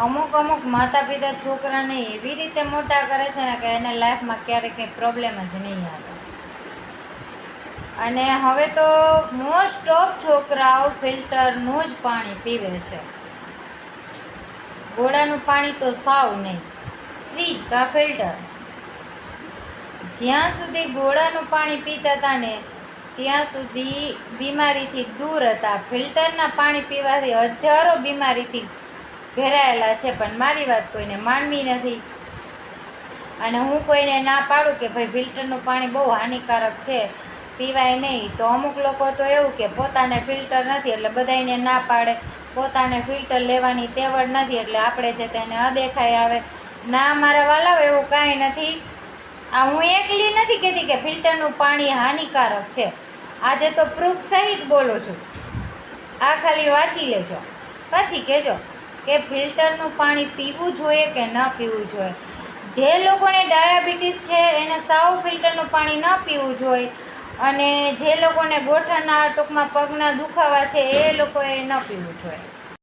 અમુક અમુક માતા પિતા છોકરાને એવી રીતે મોટા કરે છે ને કે એને લાઈફમાં ક્યારેય કંઈ પ્રોબ્લેમ જ નહીં આવે. અને હવે તો મોસ્ટ ઓફ છોકરાઓ ફિલ્ટરનું જ પાણી પીવે છે. ગોળાનું પાણી તો સાવ નહીં. ફ્રીજ કા ફિલ્ટર. જ્યાં સુધી ગોળાનું પાણી પીતા હતા ને ત્યાં સુધી બીમારીથી દૂર હતા. ફિલ્ટરના પાણી પીવાથી હજારો બીમારીથી ઘેરાયેલા છે, પણ મારી વાત કોઈને માનવી નથી. અને હું કોઈને ના પાડું કે ભાઈ ફિલ્ટરનું પાણી બહુ હાનિકારક છે, પીવાય નહીં, તો અમુક લોકો તો એવું કે પોતાને ફિલ્ટર નથી એટલે બધાને ના પાડે, પોતાને ફિલ્ટર લેવાની તેવડ નથી એટલે આપણે છે તેને અદેખાઈ આવે. ના મારા વાલાઓ, એવું કાંઈ નથી. આ હું એકલી નથી કહેતી કે ફિલ્ટરનું પાણી હાનિકારક છે. આજે તો પ્રૂફ સહિત બોલું છું. આ ખાલી વાંચી લેજો, પછી કહેજો કે ફિલ્ટરનું પાણી પીવું જોઈએ કે ન પીવું જોઈએ. જે લોકોને ડાયાબિટીસ છે એને સાવ ફિલ્ટરનું પાણી ન પીવું જોઈએ, અને જે લોકોને ગોઠણના ટૂંકમાં પગના દુખાવા છે એ લોકોએ ન પીવું જોઈએ.